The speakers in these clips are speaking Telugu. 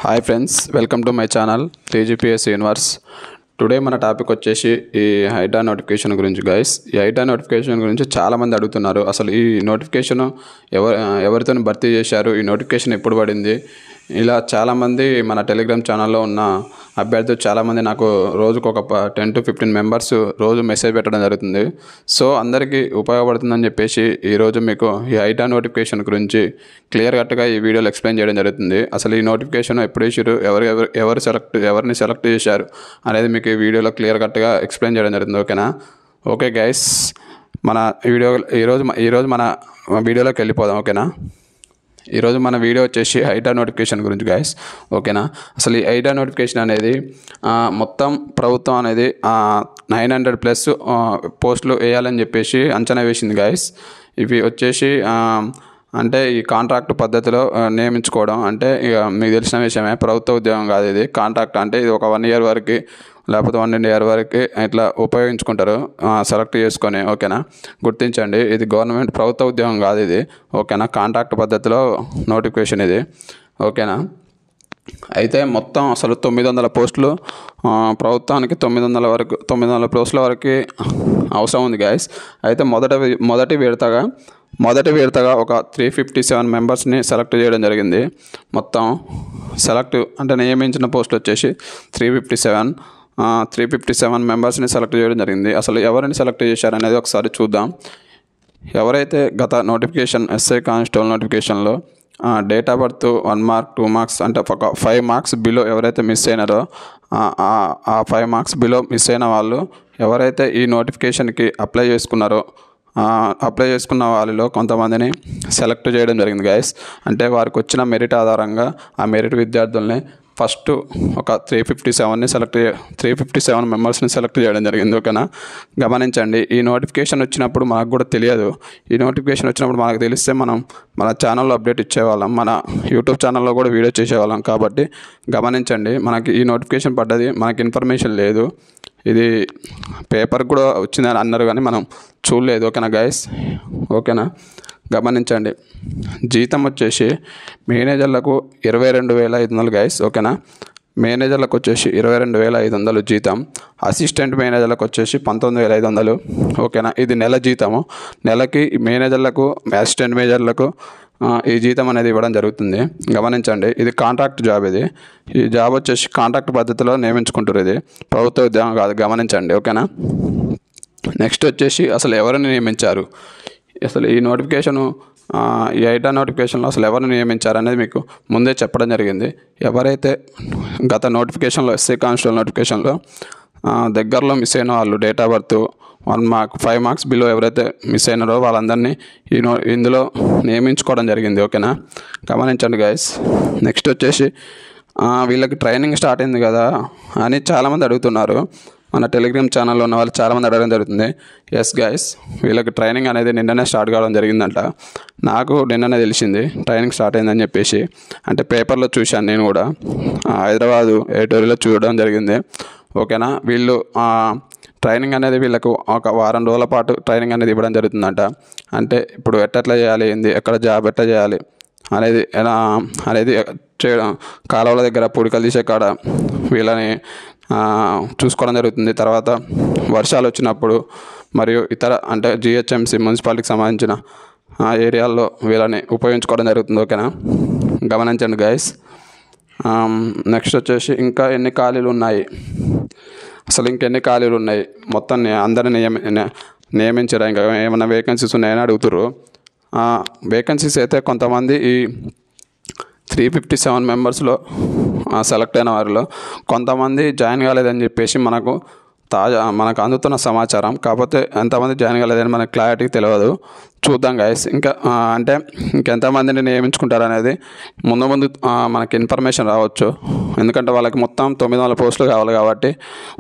Hi friends, welcome to my channel TGPS universe. Today మన టాపిక్ వచ్చేసి ఈ హైటా నోటిఫికేషన్ గురించి గైస్. ఈ హైటా నోటిఫికేషన్ గురించి చాలామంది అడుగుతున్నారు. అసలు ఈ నోటిఫికేషన్ ఎవరితో భర్తీ చేశారు, ఈ నోటిఫికేషన్ ఎప్పుడు పడింది, ఇలా చాలామంది మన టెలిగ్రామ్ ఛానల్లో ఉన్న అభ్యర్థులు చాలామంది నాకు రోజుకు ఒక 10 to 15 మెంబర్స్ రోజు మెసేజ్ పెట్టడం జరుగుతుంది. సో అందరికీ ఉపయోగపడుతుందని చెప్పేసి ఈరోజు మీకు ఈ హైటా నోటిఫికేషన్ గురించి క్లియర్ కట్గా ఈ వీడియోలో ఎక్స్ప్లెయిన్ చేయడం జరుగుతుంది. అసలు ఈ నోటిఫికేషన్ ఎప్పుడు ఇచ్చారు, ఎవరిని సెలెక్ట్ చేశారు అనేది మీకు ఈ వీడియోలో క్లియర్ కట్గా ఎక్స్ప్లెయిన్ చేయడం జరుగుతుంది. ఓకేనా? ఓకే గైస్, మన ఈరోజు మన వీడియోలోకి వెళ్ళిపోదాం. ఓకేనా? ఈరోజు మన వీడియో వచ్చేసి హైటా నోటిఫికేషన్ గురించి గైస్. ఓకేనా? అసలు ఈ హైటా నోటిఫికేషన్ అనేది మొత్తం ప్రభుత్వం అనేది 900+ పోస్టులు వేయాలని చెప్పేసి అంచనా వేసింది గైస్. ఇవి వచ్చేసి అంటే ఈ కాంట్రాక్ట్ పద్ధతిలో నియమించుకోవడం. అంటే ఇక మీకు తెలిసిన విషయమే, ప్రభుత్వ ఉద్యోగం కాదు ఇది. కాంట్రాక్ట్ అంటే ఇది ఒక 1 year వరకు లేకపోతే 1.5 year వరకు ఇట్లా ఉపయోగించుకుంటారు సెలెక్ట్ చేసుకొని. ఓకేనా? గుర్తించండి, ఇది గవర్నమెంట్ ప్రభుత్వ ఉద్యోగం కాదు ఇది. ఓకేనా? కాంట్రాక్ట్ పద్ధతిలో నోటిఫికేషన్ ఇది. ఓకేనా? అయితే మొత్తం అసలు 900 పోస్టులు ప్రభుత్వానికి 900 పోస్టుల వరకు అవసరం ఉంది గైస్. అయితే మొదటి విడతగా ఒక 357 మెంబర్స్ని సెలెక్ట్ చేయడం జరిగింది. మొత్తం అంటే నియమించిన పోస్టులు వచ్చేసి 357 మెంబర్స్ని సెలెక్ట్ చేయడం జరిగింది. అసలు ఎవరిని సెలెక్ట్ చేశారనేది ఒకసారి చూద్దాం. ఎవరైతే గత నోటిఫికేషన్ ఎస్ఐ కానిస్టేబుల్ నోటిఫికేషన్లో date of birth 1 mark 2 marks అంటే ఒక 5 marks బిలో ఎవరైతే మిస్ అయినారో ఆ 5 marks బిలో మిస్ అయిన వాళ్ళు ఎవరైతే ఈ నోటిఫికేషన్కి అప్లై చేసుకున్న వాళ్ళలో కొంతమందిని సెలెక్ట్ చేయడం జరిగింది గైస్. అంటే వారికి వచ్చిన మెరిట్ ఆధారంగా ఆ మెరిట్ విద్యార్థుల్ని ఫస్ట్ ఒక 357 మెంబర్స్ని సెలెక్ట్ చేయడం జరిగింది. ఓకేనా? గమనించండి, ఈ నోటిఫికేషన్ వచ్చినప్పుడు మనకు కూడా తెలియదు. ఈ నోటిఫికేషన్ వచ్చినప్పుడు మనకు తెలిస్తే మనం మన ఛానల్లో అప్డేట్ ఇచ్చేవాళ్ళం, మన యూట్యూబ్ ఛానల్లో కూడా వీడియో చేసేవాళ్ళం. కాబట్టి గమనించండి, మనకి ఈ నోటిఫికేషన్ పడ్డది, మనకి ఇన్ఫర్మేషన్ లేదు. ఇది పేపర్ కూడా వచ్చిందని అన్నారు కానీ మనం చూడలేదు. ఓకేనా గైస్? ఓకేనా? గమనించండి, జీతం వచ్చేసి మేనేజర్లకు 22,500 గైస్. ఓకేనా? మేనేజర్లకు వచ్చేసి 22,500 జీతం. అసిస్టెంట్ మేనేజర్లకు వచ్చేసి 19,500. ఓకేనా? ఇది నెల జీతము. నెలకి మేనేజర్లకు అసిస్టెంట్ మేనేజర్లకు ఈ జీతం అనేది ఇవ్వడం జరుగుతుంది. గమనించండి, ఇది కాంట్రాక్ట్ జాబ్. ఈ జాబ్ వచ్చేసి కాంట్రాక్ట్ పద్ధతిలో నియమించుకుంటారు. ఇది ప్రభుత్వ ఉద్యోగం కాదు. గమనించండి. ఓకేనా? నెక్స్ట్ వచ్చేసి అసలు ఎవరిని నియమించారు, అసలు ఈ నోటిఫికేషను ఈ హైటా నోటిఫికేషన్లో అసలు ఎవరిని నియమించారు అనేది మీకు ముందే చెప్పడం జరిగింది. ఎవరైతే గత నోటిఫికేషన్లో ఎస్ఐ కానిస్టేబుల్ నోటిఫికేషన్లో దగ్గరలో మిస్ అయిన వాళ్ళు date of birth 1 mark 5 marks below ఎవరైతే మిస్ అయినారో వాళ్ళందరినీ ఇందులో నియమించుకోవడం జరిగింది. ఓకేనా? గమనించండి గైస్. నెక్స్ట్ వచ్చేసి వీళ్ళకి ట్రైనింగ్ స్టార్ట్ అయింది కదా అని చాలామంది అడుగుతున్నారు. మన టెలిగ్రామ్ ఛానల్లో ఉన్న వాళ్ళు చాలామంది అడగడం జరుగుతుంది. ఎస్ గైస్, వీళ్ళకి ట్రైనింగ్ అనేది నిన్ననే స్టార్ట్ కావడం జరిగిందంట. నాకు నిన్ననే తెలిసింది ట్రైనింగ్ స్టార్ట్ అయిందని చెప్పేసి. అంటే పేపర్లో చూశాను నేను కూడా, హైదరాబాదు ఎడిటోరియల్లో చూడడం జరిగింది. ఓకేనా? వీళ్ళు ట్రైనింగ్ అనేది వీళ్ళకు ఒక 1 వారం రోజుల పాటు ట్రైనింగ్ అనేది ఇవ్వడం జరుగుతుందంట. అంటే ఇప్పుడు ఎట్లా చేయాలి, ఎక్కడ జాబ్ ఎట్లా చేయాలి అనేది చేయడం, కాలువల దగ్గర పూడికలు తీసే కాడ వీళ్ళని చూసుకోవడం జరుగుతుంది. తర్వాత వర్షాలు వచ్చినప్పుడు మరియు ఇతర అంటే GHMC మున్సిపాలిటీకి సంబంధించిన ఏరియాల్లో వీళ్ళని ఉపయోగించుకోవడం జరుగుతుంది. ఓకేనా? గమనించండి గైస్. నెక్స్ట్ వచ్చేసి ఇంకా ఎన్ని ఖాళీలు ఉన్నాయి, అసలు ఇంకెన్ని ఖాళీలు ఉన్నాయి, మొత్తం అందరిని నియమించారా, ఇంకా ఏమైనా వేకెన్సీస్ ఉన్నాయని అడుగుతారు. వేకెన్సీస్ అయితే కొంతమంది ఈ 357 మెంబర్స్లో సెలెక్ట్ అయిన వారిలో కొంతమంది జాయిన్ కాలేదని చెప్పేసి మనకు అందుతున్న సమాచారం. కాకపోతే ఎంతమంది జాయిన్ కాలేదని మనకు క్లారిటీ తెలియదు. చూద్దాం గైస్. అంటే ఇంకెంతమందిని నియమించుకుంటారు అనేది ముందు మనకి ఇన్ఫర్మేషన్ రావచ్చు. ఎందుకంటే వాళ్ళకి మొత్తం 900 పోస్టులు కావాలి కాబట్టి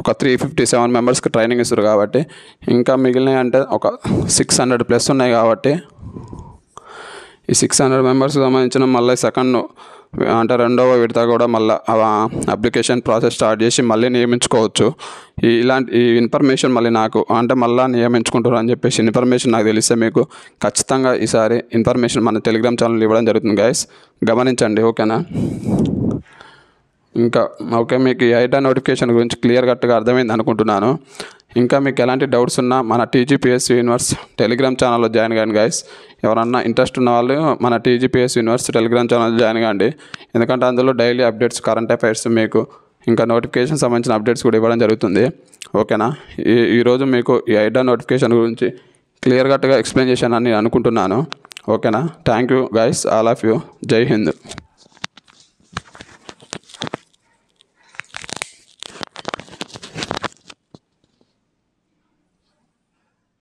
ఒక 357 మెంబర్స్కి ట్రైనింగ్ ఇస్తారు. కాబట్టి ఇంకా మిగిలినవి అంటే ఒక 600+ ఉన్నాయి. కాబట్టి ఈ 600 మెంబర్స్కి సంబంధించిన మళ్ళీ రెండవ విడత కూడా మళ్ళీ అప్లికేషన్ ప్రాసెస్ స్టార్ట్ చేసి మళ్ళీ నియమించుకోవచ్చు. ఈ ఇన్ఫర్మేషన్ మళ్ళీ నాకు మళ్ళీ నియమించుకుంటారు అని చెప్పేసి ఇన్ఫర్మేషన్ నాకు తెలిస్తే మీకు ఖచ్చితంగా ఈసారి ఇన్ఫర్మేషన్ మన టెలిగ్రామ్ ఛానల్ ఇవ్వడం జరుగుతుంది గైస్. గమనించండి. ఓకేనా? ఇంకా ఓకే, మీకు ఈ ఐటా నోటిఫికేషన్ గురించి క్లియర్ కట్గా అర్థమైంది అనుకుంటున్నాను. ఇంకా మీకు ఎలాంటి డౌట్స్ ఉన్నా మన టీజీపీఎస్సీ యూనివర్స్ టెలిగ్రామ్ ఛానల్లో జాయిన్ కాండి గైస్. ఎవరన్నా ఇంట్రెస్ట్ ఉన్న వాళ్ళు మన TGPSC universe Telegram channel join కాండి. ఎందుకంటే అందులో డైలీ అప్డేట్స్, కరెంట్ అఫైర్స్, మీకు ఇంకా నోటిఫికేషన్ సంబంధించిన అప్డేట్స్ కూడా ఇవ్వడం జరుగుతుంది. ఓకేనా, ఈరోజు మీకు ఈ ఐటా నోటిఫికేషన్ గురించి క్లియర్ కట్గా ఎక్స్ప్లెయిన్ చేశానని నేను అనుకుంటున్నాను. ఓకేనా, thank you guys, all of you. జై హింద్.